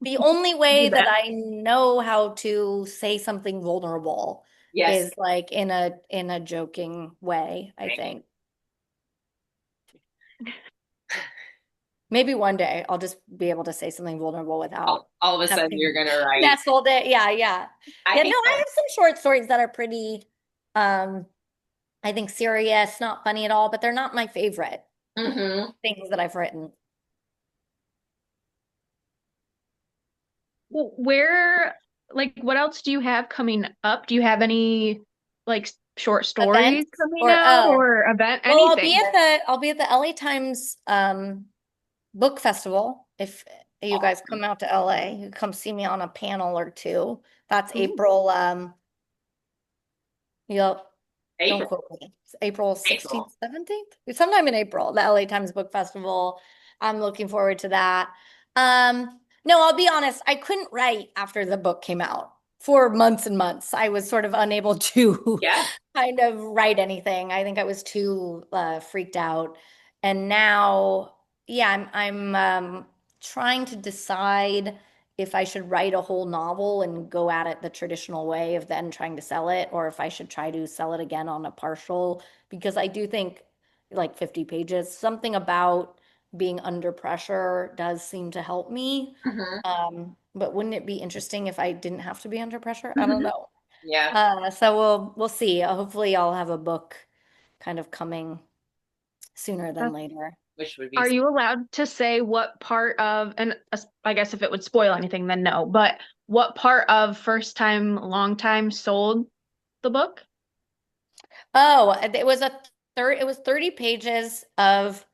the only way Do that that. I know how to say something vulnerable yes. is like in a joking way, I think. Maybe one day I'll just be able to say something vulnerable without All of a sudden you're having gonna write. nestled it. Yeah, yeah. I Yeah, no, think I have some short stories that are pretty um I think serious, not funny at all, but they're not my favorite that. things that I've written. Well, where like what else do you have coming up? Do you have any like short stories Events coming or out oh, or event well, anything? I'll be at the LA Times book festival. If you guys come out to LA, you come see me on a panel or two. That's Ooh. April you'll don't April. quote me. It's April April. 16th, 17th. Sometime in April, the LA Times Book Festival. I'm looking forward to that. No, I'll be honest, I couldn't write after the book came out for months and months. I was sort of unable to Yeah. kind of write anything. I think I was too freaked out. And now, yeah, I'm trying to decide if I should write a whole novel and go at it the traditional way of then trying to sell it, or if I should try to sell it again on a partial, because I do think like 50 pages, something about being under pressure does seem to help me. Hmm. But wouldn't it be interesting if I didn't have to be under pressure? I don't know. Yeah. So we'll see. Hopefully I'll have a book kind of coming sooner than later. Which would be Are you allowed to say what part of, and I guess if it would spoil anything, then no, but what part of first time, long time sold the book? Oh, it was 30 pages of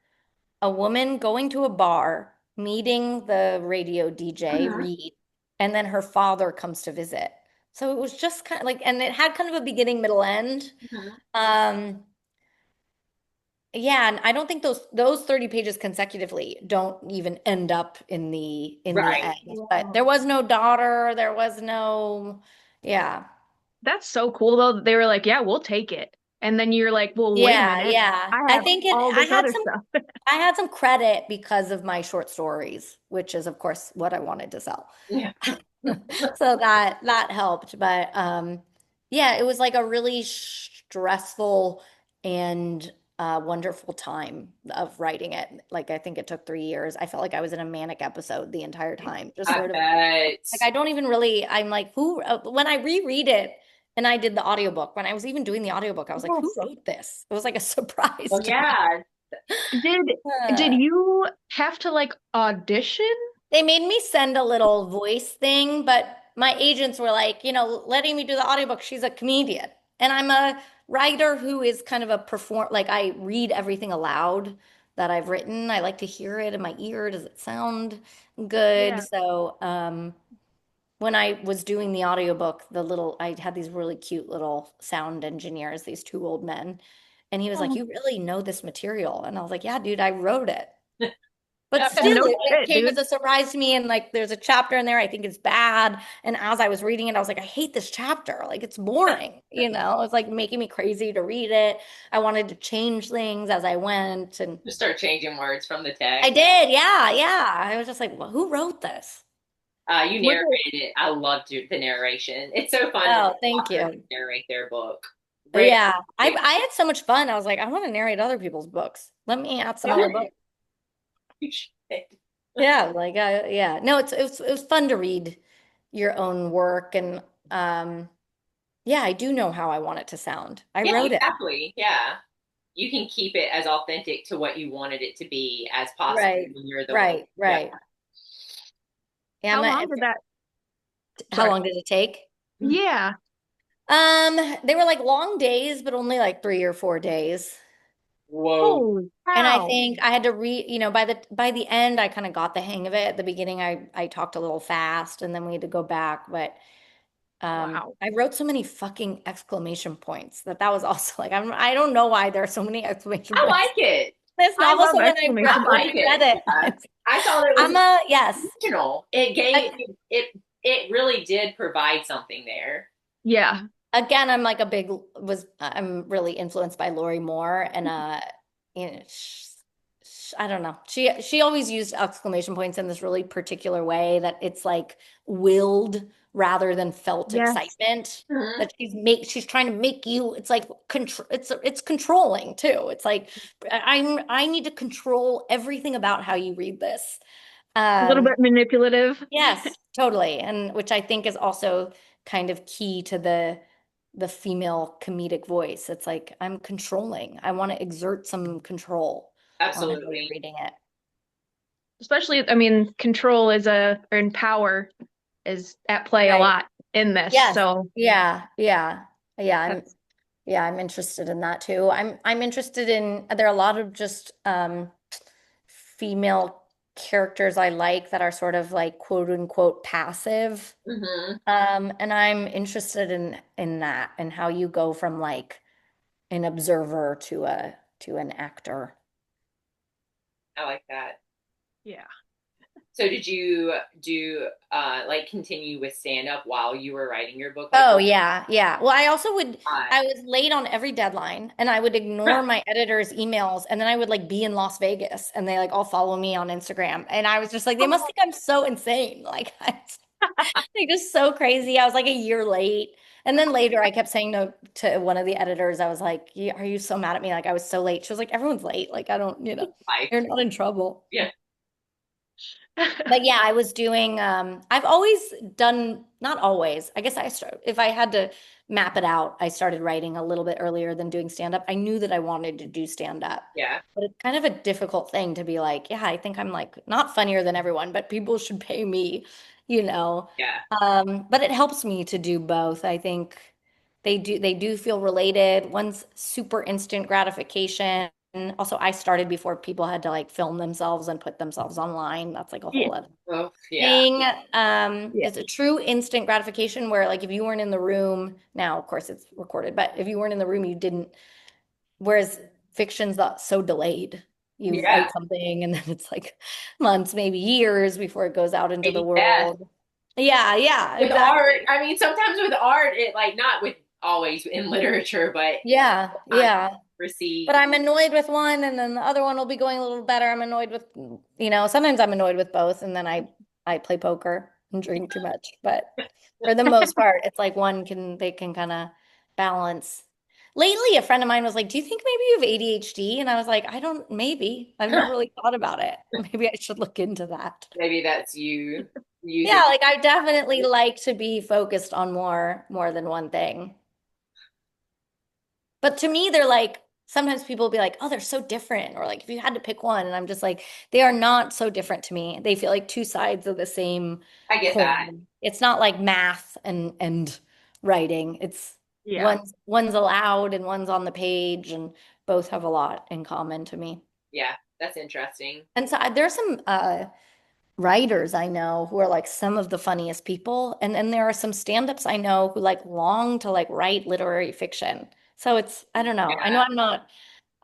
a woman going to a bar, meeting the radio DJ, Mhm. Reed, and then her father comes to visit. So it was just kind of like, and it had kind of a beginning, middle, end. Mhm. Um, yeah, and I don't think those 30 pages consecutively don't even end up in the Right. end. But there Wow. was no daughter, there was no, yeah. That's so cool though. That they were like, yeah, we'll take it. And then you're like, well, wait a Yeah, minute. yeah. I I have think all this other stuff. I had some credit because of my short stories, which is of course what I wanted to sell. Yeah. So that helped, but yeah, it was like a really stressful and wonderful time of writing it. Like I think it took 3 years. I felt like I was in a manic episode the entire time, just I sort of bet. like I don't even really, I'm like, who, when I reread it and I did the audiobook, when I was even doing the audiobook, I was like, who Yes. wrote this? It was like a surprise Oh to me. yeah. Did did Uh, you have to like audition? they made me send a little voice thing, but my agents were like, letting me do the audiobook. She's a comedian. And I'm a writer who is kind of a like I read everything aloud that I've written. I like to hear it in my ear. Does it sound good? Yeah. So, when I was doing the audiobook, I had these really cute little sound engineers, these two old men. And he was like, Oh, "You really know this material." And I was like, "Yeah, dude, I wrote it." But Yeah, still, no it shit, came as dude. a surprise to me. And like, there's a chapter in there I think it's bad. And as I was reading it, I was like, I hate this chapter. Like, it's boring. It's like making me crazy to read it. I wanted to change things as I went. And just start changing words from the I text. did. Yeah. Yeah. I was just like, well, who wrote this? You Was it narrated it. I loved the narration. It's so fun when Oh, thank authors you. narrate their book. Rare. Yeah. I had so much fun. I was like, I want to narrate other people's books. Let me add some Yeah, of my books. you should. Yeah. Like, yeah. No, it was fun to read your own work. And, yeah, I do know how I want it to sound. I Yeah, wrote it. exactly. Yeah. You can keep it as authentic to what you wanted it to be as possible Right, when you're the one. right, Yeah. right. Yeah, how long did that? how Sorry. long did it take? Yeah. They were like long days, but only like 3 or 4 days. Whoa. Holy And I cow. think I had to by the end I kind of got the hang of it. At the beginning I talked a little fast and then we had to go back, but Wow. I wrote so many fucking exclamation points that was also like I don't know why there are so many exclamation I points like it. this I novel. love So exclamation I points. like when I it. read Yeah. it, I thought it was I'm a yes. intentional. It gave A- it really did provide something there. Yeah. Again, I'm really influenced by Lori Moore and I don't know. She always used exclamation points in this really particular way that it's like willed rather than felt Yes. excitement. Mhm. That she's trying to make you. It's like control. It's controlling too. It's like I need to control everything about how you read this. A little Um, bit manipulative. yes, totally, and which I think is also kind of key to the female comedic voice. It's like I'm controlling. I want to exert some control on how you're Absolutely. reading it. Especially, I mean, control is and power is at play a Right. lot in this. Yes. So Yeah. Yeah. Yeah. that's I'm interested in that too. I'm interested in there are a lot of just female characters I like that are sort of like quote unquote passive. Hmm. And I'm interested in that and how you go from like an observer to an actor. I like that. yeah. So did you do like continue with stand up while you were writing your book? Like Oh what? yeah, yeah. Well, I also would Uh, I was late on every deadline and I would ignore my editor's emails and then I would like be in Las Vegas and they like all follow me on Instagram and I was just like they must think I'm so insane. Like I'm like just so crazy. I was like a year late. And then later I kept saying to one of the editors, I was like, Are you so mad at me? Like I was so late. She was like, everyone's late. Like I don't, life. you're not in trouble. Yeah. But yeah, I was doing I've always done not always. I guess if I had to map it out, I started writing a little bit earlier than doing stand up. I knew that I wanted to do stand up. Yeah. But it's kind of a difficult thing to be like, yeah, I think I'm like not funnier than everyone, but people should pay me, you know. Yeah. But it helps me to do both. I think they do feel related. One's super instant gratification. Also, I started before people had to like film themselves and put themselves online. That's like a Yeah. whole other Oh, yeah. thing. Yeah. It's a true instant gratification where like if you weren't in the room, now of course it's recorded, but if you weren't in the room, you didn't. Whereas fiction's so delayed. You Yeah. write something and then it's like months, maybe years before it goes out into the Maybe death. world. Yeah, With art, exactly. I mean, sometimes with art, it like not with always in literature, but Yeah, I yeah. But receive. I'm annoyed with one and then the other one will be going a little better. I'm annoyed with, sometimes I'm annoyed with both and then I play poker and drink too much. But for the most part, it's like they can kind of balance. Lately, a friend of mine was like, "Do you think maybe you have ADHD?" And I was like, "I don't, maybe. I've never really thought about it. Maybe I should look into that." Maybe that's you using. Yeah, like I definitely like to be focused on more than one thing. But to me, they're like, sometimes people will be like, oh, they're so different. Or like, if you had to pick one, and I'm just like, they are not so different to me. They feel like two sides of the same I get that. coin. It's not like math and writing. It's Yeah, one's aloud and one's on the page, and both have a lot in common to me. Yeah, that's interesting. And so there's some writers I know who are like some of the funniest people. And then there are some stand-ups I know who like long to like write literary fiction. So I don't know. I know Yeah, I'm not,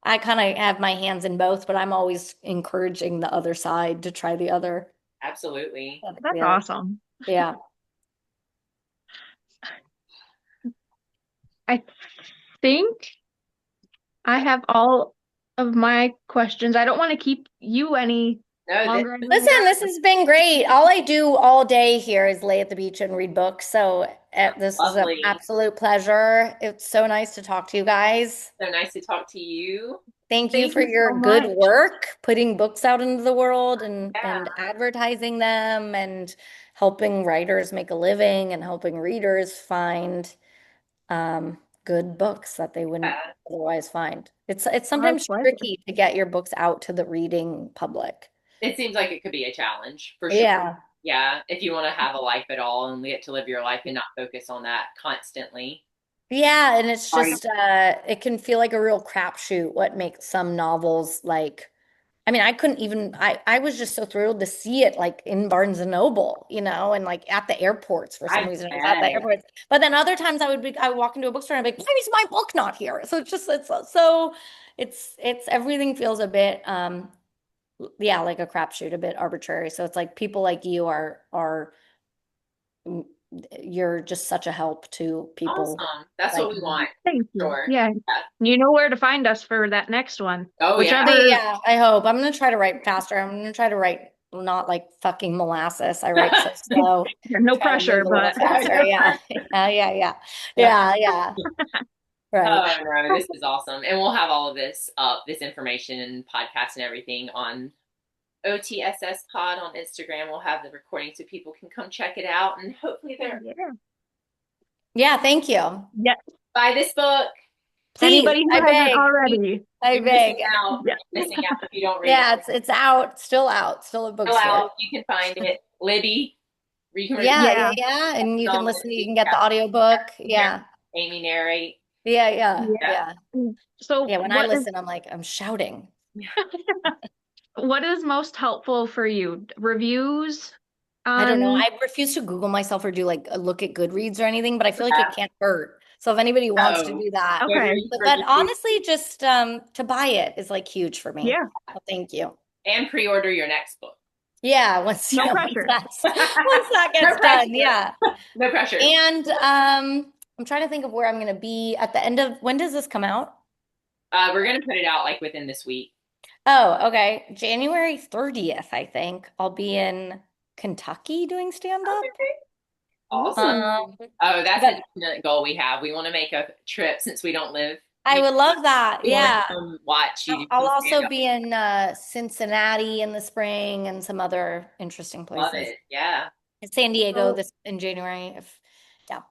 I kind of have my hands in both, but I'm always encouraging the other side to try absolutely. that's the other. awesome. Yeah. I think I have all of my questions. I don't want to keep you any No, this longer. I know Listen, you're this has been great. All I do all day here is lay at the beach and read books. So this is an lovely. absolute pleasure. It's so nice to talk to you guys. So nice to talk to you. Thank you Thank for you your so good much. work, putting books out into the world Yeah, and advertising them and helping writers make a living and helping readers find good books that they wouldn't yeah. otherwise find. It's Our sometimes pleasure. tricky to get your books out to the reading public. It seems like it could be a challenge for sure. Yeah. Yeah, if you want to have a life at all and get to live your life and not focus on that constantly. Yeah, and it's Are you? just it can feel like a real crapshoot what makes some novels like I mean, I couldn't even I was just so thrilled to see it like in Barnes and Noble, and like at the airports for some I reason. I was at the bet. airports. But then other times I would walk into a bookstore and I'd be like, why is my book not here? So it's everything feels a bit yeah, like a crapshoot, a bit arbitrary. So it's like people like you are mm, you're just such a help to people Awesome. That's what like we me. want. Thank you. Sure. Yeah, Yeah. you know where to find us for that next one. Oh yeah. Whichever. Yeah, I hope. I'm gonna try to write faster. I'm gonna try to write not like fucking molasses. I write so slow. No Try to pressure, move a little but faster. Yeah. Yeah. Right. Oh no, this is awesome. And we'll have all of this this information and podcast and everything on OTSS Pod on Instagram. We'll have the recording so people can come check it out and hopefully they're yeah. Yeah, thank you. Yeah. buy this book. Please, Anybody who I hasn't beg. already. I You're missing beg. out. Yeah. You're missing out if you don't read Yeah, it. it's out, still out, still at Go bookstores. out. You can find it. Libby. You can read Yeah, Yeah. And you can listen, you it. can get the audiobook. Yeah. Amy narrate. Yeah. Yeah. So Yeah, when I listen, I'm like, I'm shouting. what is most helpful for you? Reviews I don't know. on I refuse to Google myself or do like a look at Goodreads or anything, but I feel like Yeah. it can't hurt. So if anybody wants to Oh, do that, okay. but honestly, just to buy it is like huge for me. Yeah. So thank you. and pre-order your next book. Yeah, No once pressure. once that No gets pressure. done, yeah. No pressure. And I'm trying to think of where I'm gonna be at the end of when does this come out? We're gonna put it out like within this week. Oh, okay. January 30th, I think. I'll be in Kentucky doing stand-up. Okay. Awesome. Um, Oh, that's but a definite goal we have. We want to make a trip since we don't live. I would love that. We want to Yeah. come watch you do I'll some also stand-up. be in Cincinnati in the spring and some other interesting Love places. it. Yeah. San Diego So, this in January. Yeah.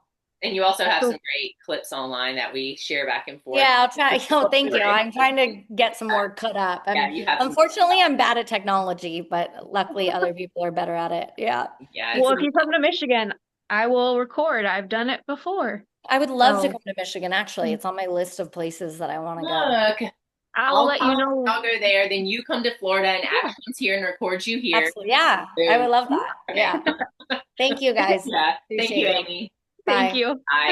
And you also have so some great clips online that we share back and forth. Yeah, I'll try. Oh, thank you. I'm trying to get some more cut up. Yeah, you have some. Unfortunately, I'm bad at technology, but luckily other people are better at it. Yeah. Yeah, it's well, if you come to Michigan, I will record. I've done it before. I would love to So come to Michigan, actually. It's on my list of places that I want to go. look. I'll let you know. I'll go there. Then you come to Florida and Yeah. Ash comes here and records you here. Absolutely. Yeah, I would love that. Okay. Yeah. Thank you guys. Yeah. Thank Appreciate you, it. Amy. Thank Bye. you. Bye.